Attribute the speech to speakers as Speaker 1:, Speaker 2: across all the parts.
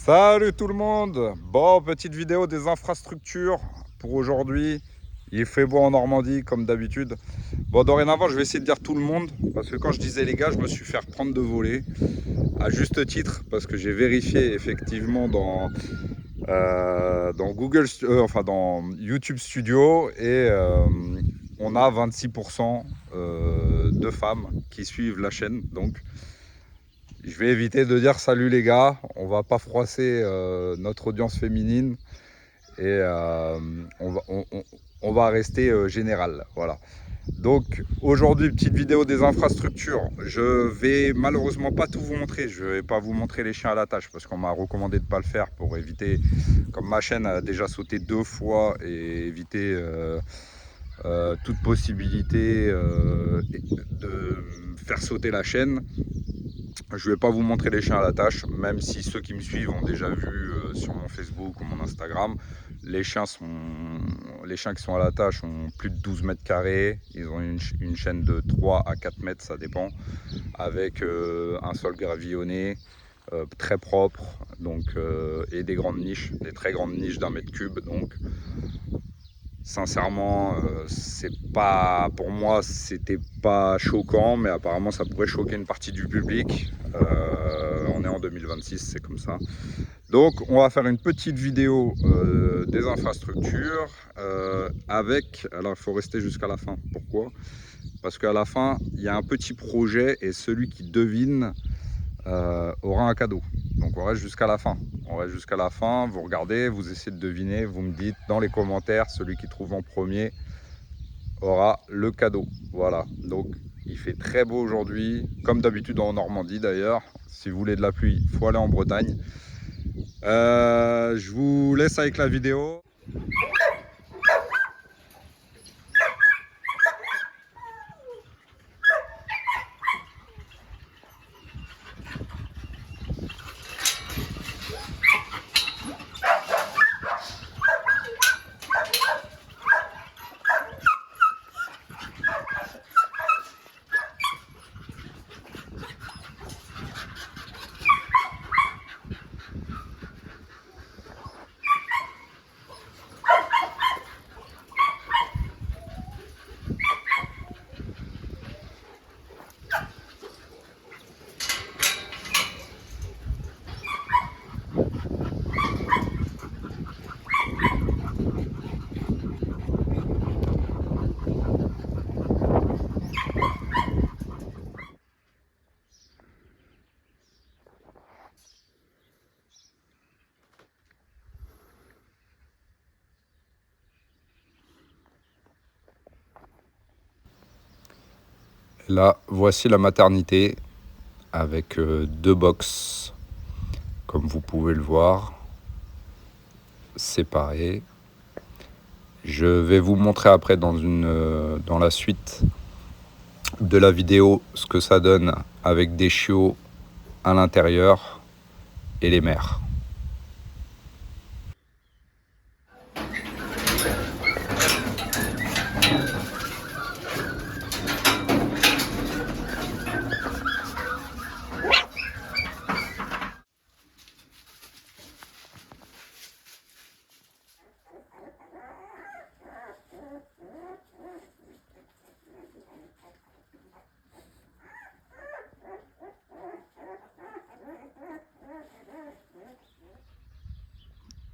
Speaker 1: Salut tout le monde. Bon, petite vidéo des infrastructures pour aujourd'hui. Il fait beau en Normandie comme d'habitude. Bon, dorénavant je vais essayer de dire tout le monde, parce que quand je disais les gars, je me suis fait reprendre de voler à juste titre, parce que j'ai vérifié effectivement dans Google, enfin dans YouTube Studio, et on a 26% de femmes qui suivent la chaîne. Donc je vais éviter de dire salut les gars, on va pas froisser notre audience féminine, et on va rester général. Voilà. Donc aujourd'hui, petite vidéo des infrastructures. Je vais malheureusement pas tout vous montrer. Je vais pas vous montrer les chiens à la tâche parce qu'on m'a recommandé de pas le faire pour éviter, comme ma chaîne a déjà sauté 2 fois, et éviter toute possibilité de faire sauter la chaîne. Je ne vais pas vous montrer les chiens à la tâche, même si ceux qui me suivent ont déjà vu sur mon Facebook ou mon Instagram. Les chiens qui sont à la tâche ont plus de 12 mètres carrés. Ils ont une chaîne de 3 à 4 mètres, ça dépend, avec un sol gravillonné, très propre, donc, et des grandes niches, des très grandes niches d'1 mètre cube. Donc sincèrement, c'est pas, pour moi, c'était pas choquant, mais apparemment ça pourrait choquer une partie du public. On est en 2026, c'est comme ça. Donc on va faire une petite vidéo des infrastructures avec, alors il faut rester jusqu'à la fin. Pourquoi? Parce qu'à la fin il y a un petit projet, et celui qui devine aura un cadeau. Donc on reste jusqu'à la fin. On reste jusqu'à la fin, vous regardez, vous essayez de deviner, vous me dites dans les commentaires, celui qui trouve en premier aura le cadeau. Voilà, donc il fait très beau aujourd'hui, comme d'habitude en Normandie d'ailleurs. Si vous voulez de la pluie, il faut aller en Bretagne. Je vous laisse avec la vidéo. Là, voici la maternité avec 2 box, comme vous pouvez le voir, séparés. Je vais vous montrer après dans la suite de la vidéo ce que ça donne avec des chiots à l'intérieur et les mères.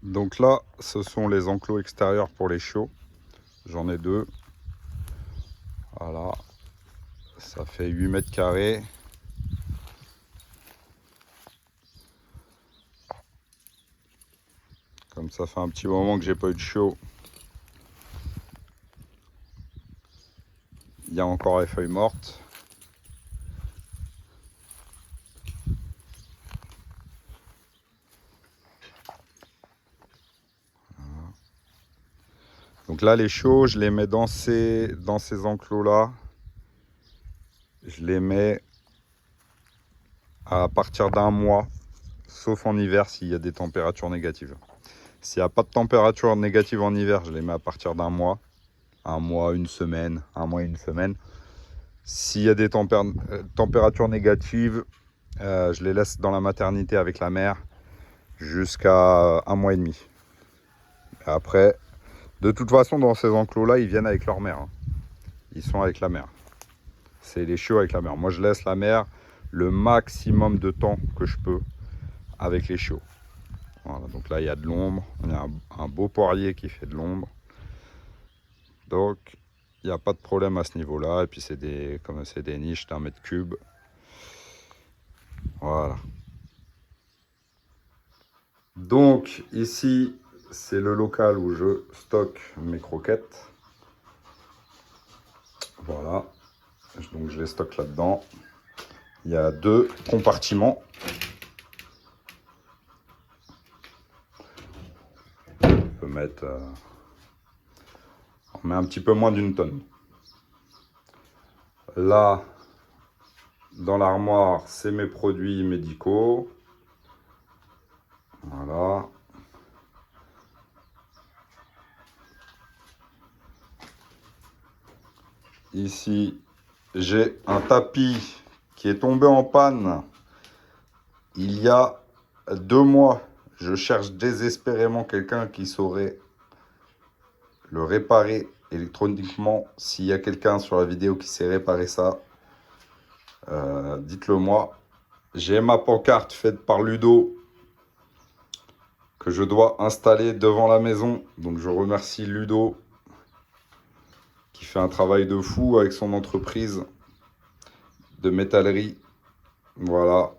Speaker 1: Donc là, ce sont les enclos extérieurs pour les chiots. J'en ai 2. Voilà. Ça fait 8 mètres carrés. Comme ça fait un petit moment que j'ai pas eu de chiot, il y a encore les feuilles mortes. Donc là, les chiots, je les mets dans ces enclos-là. Je les mets à partir d'1 mois, sauf en hiver s'il y a des températures négatives. S'il n'y a pas de température négative en hiver, je les mets à partir d'1 mois. 1 mois, 1 semaine, 1 mois, 1 semaine. S'il y a des températures négatives, je les laisse dans la maternité avec la mère jusqu'à 1 mois et demi. Et après, de toute façon, dans ces enclos-là, ils viennent avec leur mère. Hein. Ils sont avec la mère. C'est les chiots avec la mère. Moi, je laisse la mère le maximum de temps que je peux avec les chiots. Voilà, donc là, il y a de l'ombre. Il y a un beau poirier qui fait de l'ombre. Donc, il n'y a pas de problème à ce niveau-là. Et puis, comme c'est des niches d'1 mètre cube. Voilà. Donc, ici, c'est le local où je stocke mes croquettes. Voilà. Donc, je les stocke là-dedans. Il y a 2 compartiments. On peut mettre... on met un petit peu moins d'1 tonne. Là, dans l'armoire, c'est mes produits médicaux. Voilà. Ici, j'ai un tapis qui est tombé en panne il y a 2 mois. Je cherche désespérément quelqu'un qui saurait le réparer électroniquement. S'il y a quelqu'un sur la vidéo qui sait réparer ça, dites-le moi. J'ai ma pancarte faite par Ludo que je dois installer devant la maison. Donc je remercie Ludo qui fait un travail de fou avec son entreprise de métallerie. Voilà.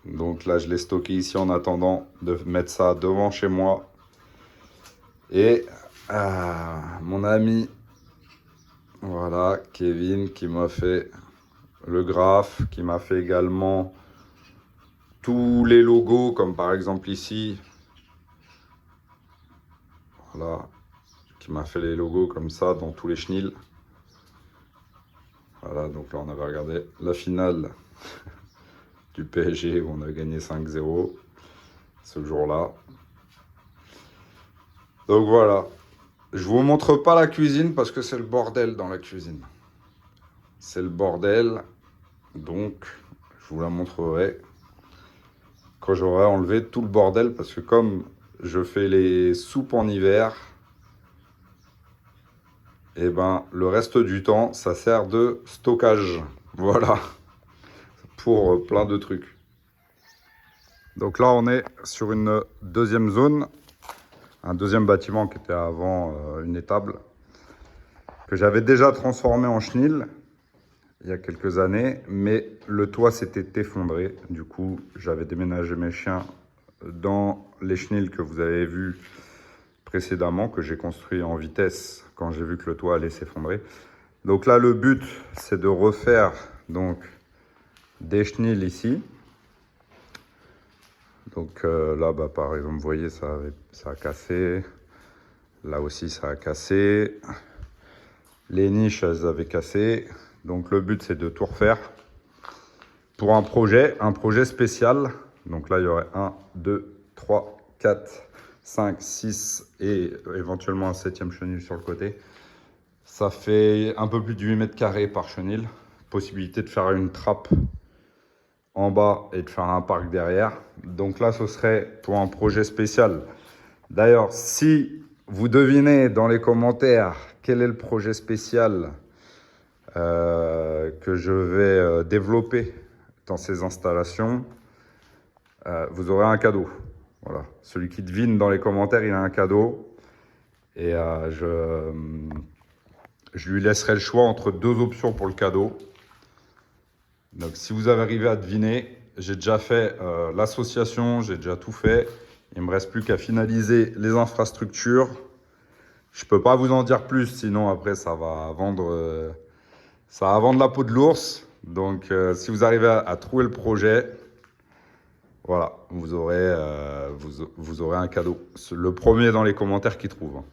Speaker 1: Donc là, je l'ai stocké ici en attendant de mettre ça devant chez moi. Et mon ami, voilà, Kevin, qui m'a fait le graphe, qui m'a fait également tous les logos, comme par exemple ici. Voilà, qui m'a fait les logos comme ça dans tous les chenils. Voilà, donc là, on avait regardé la finale du PSG où on a gagné 5-0 ce jour-là. Donc voilà, je vous montre pas la cuisine parce que c'est le bordel dans la cuisine. C'est le bordel, donc je vous la montrerai quand j'aurai enlevé tout le bordel parce que comme je fais les soupes en hiver, et ben le reste du temps ça sert de stockage. Voilà, pour plein de trucs. Donc là on est sur une deuxième zone, un deuxième bâtiment qui était avant une étable, que j'avais déjà transformé en chenil il y a quelques années, mais le toit s'était effondré. Du coup, j'avais déménagé mes chiens dans les chenils que vous avez vus précédemment, que j'ai construit en vitesse quand j'ai vu que le toit allait s'effondrer. Donc là, le but, c'est de refaire donc des chenils ici. Donc là, bah, par exemple, vous voyez, ça a cassé. Là aussi, ça a cassé. Les niches, elles avaient cassé. Donc le but, c'est de tout refaire pour un projet spécial. Donc là, il y aurait 1, 2, 3, 4, 5, 6 et éventuellement un 7e chenil sur le côté. Ça fait un peu plus de 8 mètres carrés par chenil. Possibilité de faire une trappe en bas et de faire un parc derrière. Donc là, ce serait pour un projet spécial. D'ailleurs, si vous devinez dans les commentaires quel est le projet spécial que je vais développer dans ces installations, vous aurez un cadeau. Voilà. Celui qui devine dans les commentaires, il a un cadeau. Et je lui laisserai le choix entre 2 options pour le cadeau. Donc si vous avez arrivé à deviner, j'ai déjà fait l'association, j'ai déjà tout fait. Il ne me reste plus qu'à finaliser les infrastructures. Je ne peux pas vous en dire plus, sinon après ça va vendre la peau de l'ours. Donc si vous arrivez à trouver le projet, voilà, vous aurez un cadeau. Le premier dans les commentaires qui trouve.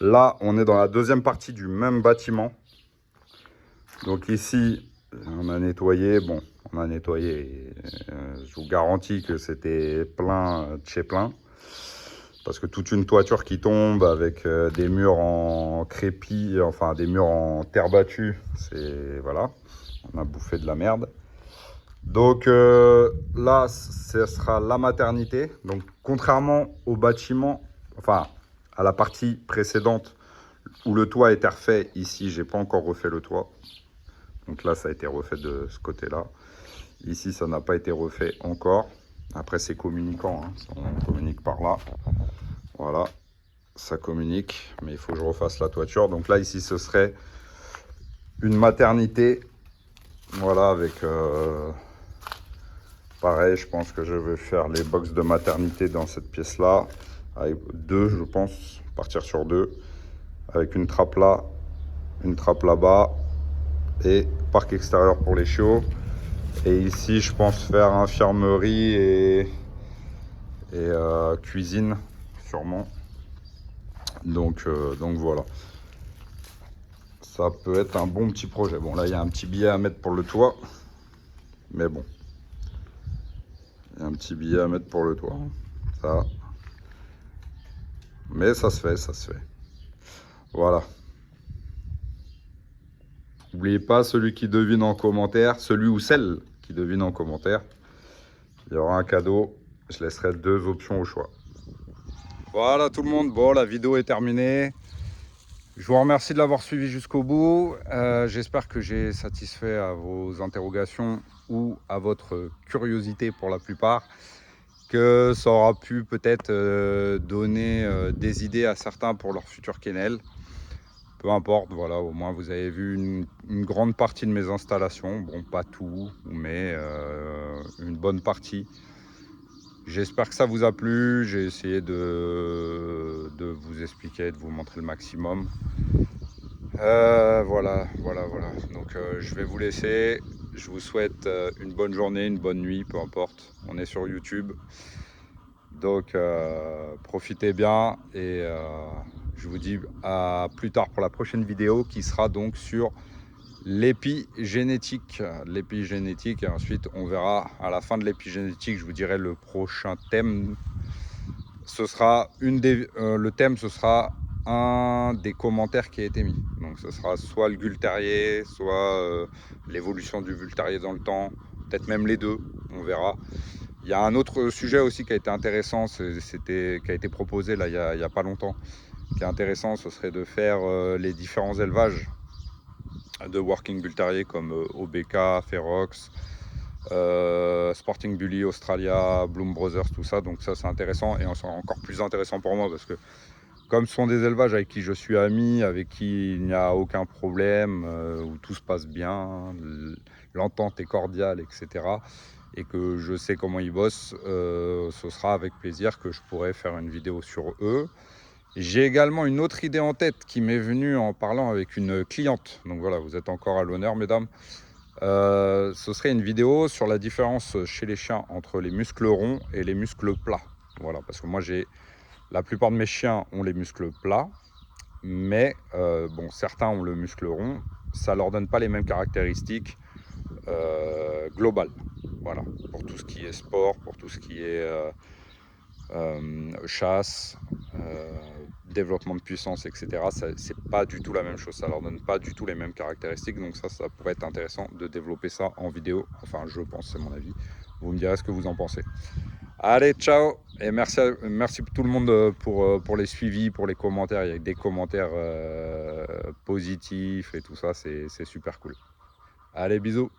Speaker 1: Là, on est dans la deuxième partie du même bâtiment. Donc ici, on a nettoyé. Bon, on a nettoyé. Je vous garantis que c'était plein de chez plein. Parce que toute une toiture qui tombe avec des murs en crépi, enfin des murs en terre battue, c'est voilà, on a bouffé de la merde. Donc là, ce sera la maternité. Donc contrairement au bâtiment, enfin à la partie précédente où le toit était refait, ici j'ai pas encore refait le toit. Donc là ça a été refait de ce côté-là. Ici ça n'a pas été refait encore. Après c'est communicant, hein. On communique par là. Voilà, ça communique, mais il faut que je refasse la toiture. Donc là ici ce serait une maternité. Voilà, avec pareil, je pense que je vais faire les box de maternité dans cette pièce-là. Avec deux, je pense, partir sur deux. Avec une trappe là, une trappe là-bas. Et parc extérieur pour les chiots. Et ici, je pense faire infirmerie et cuisine, sûrement. Donc voilà. Ça peut être un bon petit projet. Bon, là, il y a un petit billet à mettre pour le toit. Mais bon. Il y a un petit billet à mettre pour le toit. Ça. Mais ça se fait, ça se fait. Voilà. N'oubliez pas, celui qui devine en commentaire, celui ou celle qui devine en commentaire, il y aura un cadeau. Je laisserai deux options au choix. Voilà tout le monde, bon la vidéo est terminée. Je vous remercie de l'avoir suivi jusqu'au bout. J'espère que j'ai satisfait à vos interrogations ou à votre curiosité pour la plupart. Que ça aura pu peut-être donner des idées à certains pour leur futur kennel. Peu importe, voilà, au moins vous avez vu une grande partie de mes installations. Bon, pas tout, mais une bonne partie. J'espère que ça vous a plu. J'ai essayé de vous expliquer, de vous montrer le maximum. Voilà. Donc je vais vous laisser. Je vous souhaite une bonne journée, une bonne nuit, peu importe. On est sur YouTube. Donc profitez bien et je vous dis à plus tard pour la prochaine vidéo qui sera donc sur l'épigénétique. L'épigénétique et ensuite on verra à la fin de l'épigénétique, je vous dirai le prochain thème. Ce sera le thème, ce sera un des commentaires qui a été mis. Donc ce sera soit le Gull terrier, soit l'évolution du Bull terrier dans le temps, peut-être même les deux, on verra. Il y a un autre sujet aussi qui a été intéressant, qui a été proposé là il y a pas longtemps, qui est intéressant, ce serait de faire les différents élevages de Working Bull Terrier comme OBK, Ferox, Sporting Bully, Australia, Bloom Brothers, tout ça. Donc ça c'est intéressant et c'est encore plus intéressant pour moi parce que comme ce sont des élevages avec qui je suis ami, avec qui il n'y a aucun problème, où tout se passe bien, l'entente est cordiale, etc. et que je sais comment ils bossent, ce sera avec plaisir que je pourrai faire une vidéo sur eux. J'ai également une autre idée en tête qui m'est venue en parlant avec une cliente. Donc voilà, vous êtes encore à l'honneur, mesdames. Ce serait une vidéo sur la différence chez les chiens entre les muscles ronds et les muscles plats. Voilà, parce que moi la plupart de mes chiens ont les muscles plats, mais bon, certains ont le muscle rond. Ça leur donne pas les mêmes caractéristiques globales. Voilà, pour tout ce qui est sport, pour tout ce qui est chasse, développement de puissance, etc. C'est pas du tout la même chose, ça leur donne pas du tout les mêmes caractéristiques, donc ça pourrait être intéressant de développer ça en vidéo, enfin je pense, c'est mon avis. Vous me direz ce que vous en pensez. Allez, ciao et merci tout le monde pour les suivis, pour les commentaires. Il y a des commentaires positifs et tout ça, c'est super cool. Allez, bisous.